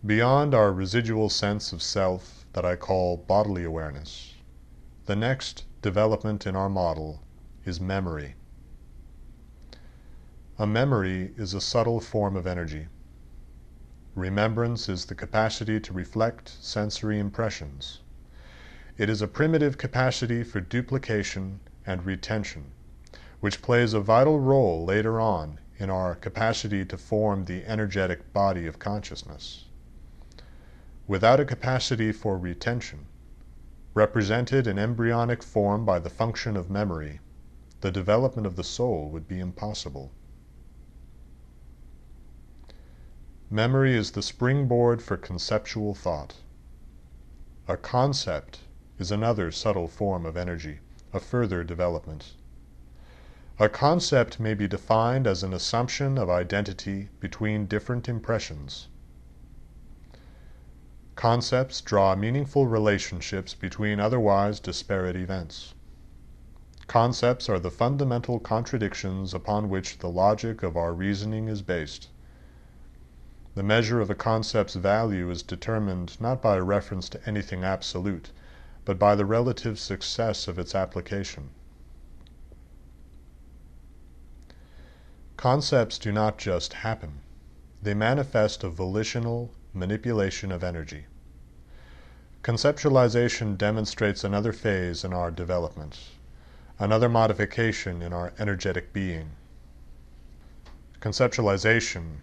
Beyond our residual sense of self that I call bodily awareness, the next development in our model is memory. A memory is a subtle form of energy. Remembrance is the capacity to reflect sensory impressions. It is a primitive capacity for duplication and retention, which plays a vital role later on in our capacity to form the energetic body of consciousness. Without a capacity for retention, represented in embryonic form by the function of memory, the development of the soul would be impossible. Memory is the springboard for conceptual thought. A concept is another subtle form of energy, a further development. A concept may be defined as an assumption of identity between different impressions. Concepts draw meaningful relationships between otherwise disparate events. Concepts are the fundamental contradictions upon which the logic of our reasoning is based. The measure of a concept's value is determined not by reference to anything absolute, but by the relative success of its application. Concepts do not just happen. They manifest a volitional manipulation of energy. Conceptualization demonstrates another phase in our development, another modification in our energetic being. Conceptualization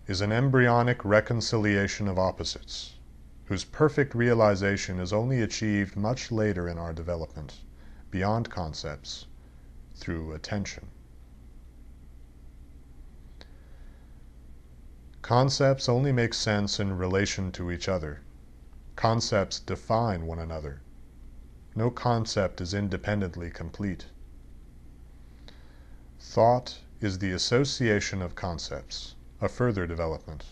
is an embryonic reconciliation of opposites, whose perfect realization is only achieved much later in our development, beyond concepts, through attention. Concepts only make sense in relation to each other. Concepts define one another. No concept is independently complete. Thought is the association of concepts, a further development.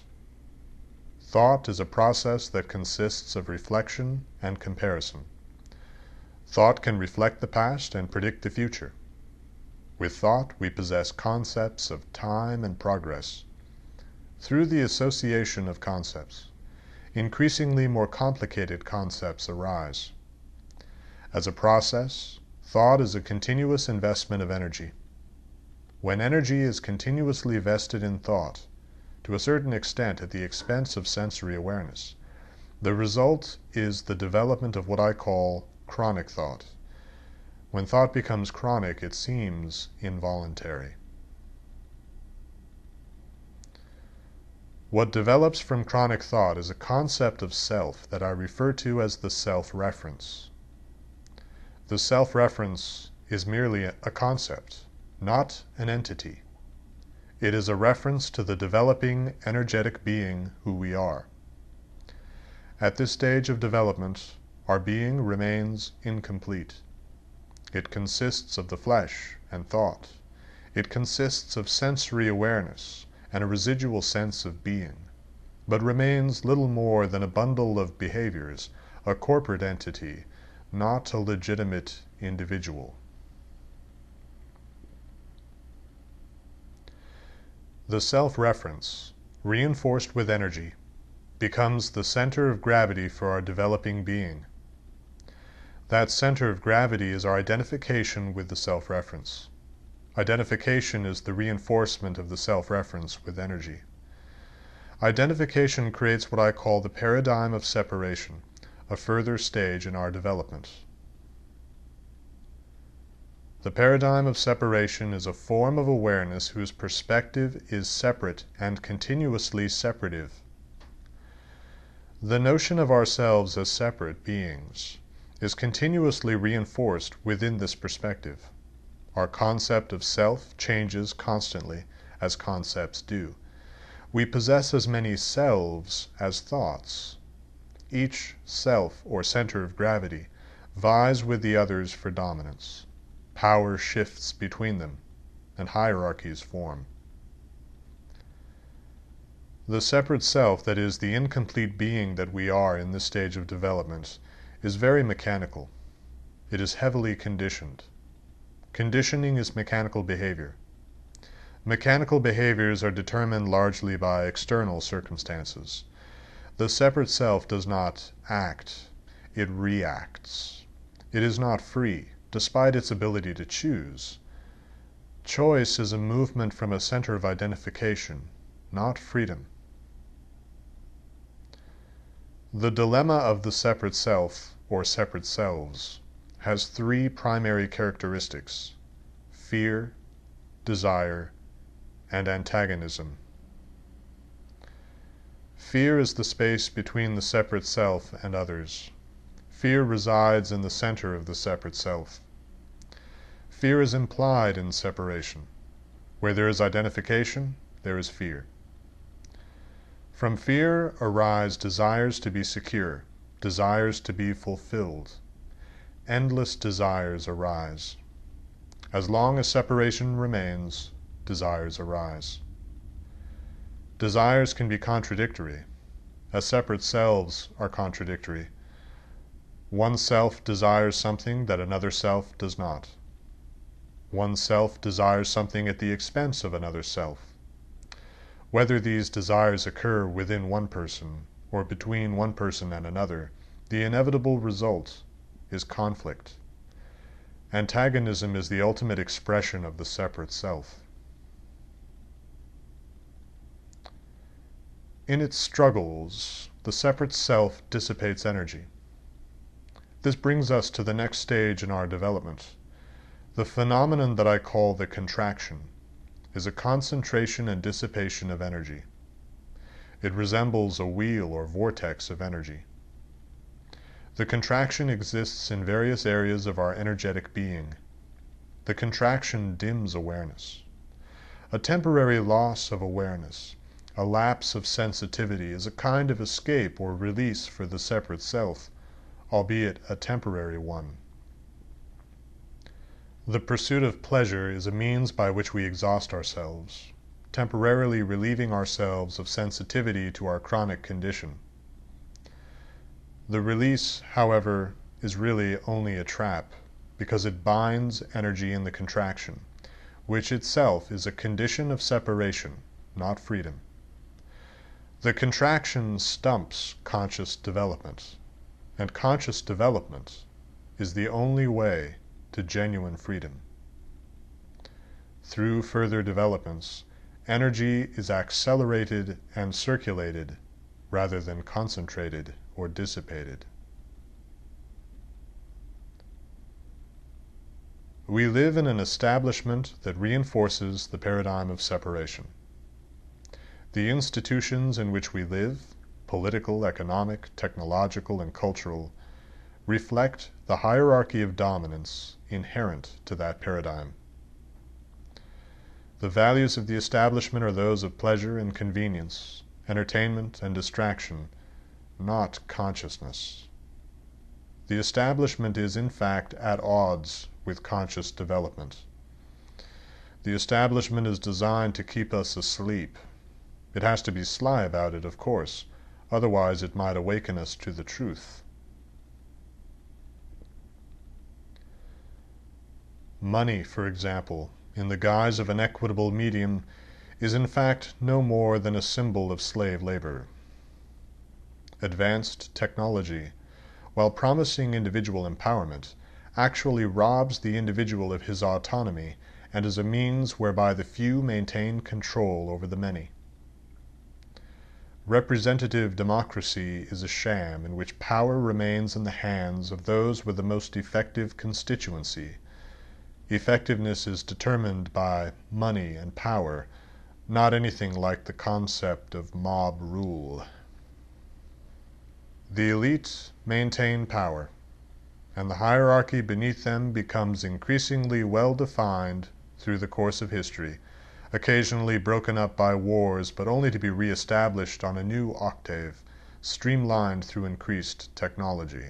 Thought is a process that consists of reflection and comparison. Thought can reflect the past and predict the future. With thought, we possess concepts of time and progress. Through the association of concepts, increasingly more complicated concepts arise. As a process, thought is a continuous investment of energy. When energy is continuously vested in thought, to a certain extent at the expense of sensory awareness, the result is the development of what I call chronic thought. When thought becomes chronic, it seems involuntary. What develops from chronic thought is a concept of self that I refer to as the self-reference. The self-reference is merely a concept, not an entity. It is a reference to the developing energetic being who we are. At this stage of development, our being remains incomplete. It consists of the flesh and thought. It consists of sensory awareness and a residual sense of being, but remains little more than a bundle of behaviors, a corporate entity, not a legitimate individual. The self-reference, reinforced with energy, becomes the center of gravity for our developing being. That center of gravity is our identification with the self-reference. Identification is the reinforcement of the self-reference with energy. Identification creates what I call the paradigm of separation, a further stage in our development. The paradigm of separation is a form of awareness whose perspective is separate and continuously separative. The notion of ourselves as separate beings is continuously reinforced within this perspective. Our concept of self changes constantly, as concepts do. We possess as many selves as thoughts. Each self, or center of gravity, vies with the others for dominance. Power shifts between them, and hierarchies form. The separate self, that is, the incomplete being that we are in this stage of development, is very mechanical. It is heavily conditioned. Conditioning is mechanical behavior. Mechanical behaviors are determined largely by external circumstances. The separate self does not act, it reacts. It is not free, despite its ability to choose. Choice is a movement from a center of identification, not freedom. The dilemma of the separate self, or separate selves, has three primary characteristics: fear, desire, and antagonism. Fear is the space between the separate self and others. Fear resides in the center of the separate self. Fear is implied in separation. Where there is identification, there is fear. From fear arise desires to be secure, desires to be fulfilled. Endless desires arise. As long as separation remains, desires arise. Desires can be contradictory, as separate selves are contradictory. One self desires something that another self does not. One self desires something at the expense of another self. Whether these desires occur within one person or between one person and another, the inevitable result is conflict. Antagonism is the ultimate expression of the separate self. In its struggles, the separate self dissipates energy. This brings us to the next stage in our development. The phenomenon that I call the contraction is a concentration and dissipation of energy. It resembles a wheel or vortex of energy. The contraction exists in various areas of our energetic being. The contraction dims awareness. A temporary loss of awareness, a lapse of sensitivity, is a kind of escape or release for the separate self, albeit a temporary one. The pursuit of pleasure is a means by which we exhaust ourselves, temporarily relieving ourselves of sensitivity to our chronic condition. The release, however, is really only a trap, because it binds energy in the contraction, which itself is a condition of separation, not freedom. The contraction stumps conscious development, and conscious development is the only way to genuine freedom. Through further developments, energy is accelerated and circulated rather than concentrated or dissipated. We live in an establishment that reinforces the paradigm of separation. The institutions in which we live, political, economic, technological, and cultural, reflect the hierarchy of dominance inherent to that paradigm. The values of the establishment are those of pleasure and convenience, entertainment and distraction, not consciousness. The establishment is, in fact, at odds with conscious development. The establishment is designed to keep us asleep. It has to be sly about it, of course, otherwise it might awaken us to the truth. Money, for example, in the guise of an equitable medium, is in fact no more than a symbol of slave labor. Advanced technology, while promising individual empowerment, actually robs the individual of his autonomy and is a means whereby the few maintain control over the many. Representative democracy is a sham in which power remains in the hands of those with the most effective constituency. Effectiveness is determined by money and power, not anything like the concept of mob rule. The elite maintain power, and the hierarchy beneath them becomes increasingly well defined through the course of history, occasionally broken up by wars, but only to be reestablished on a new octave, streamlined through increased technology.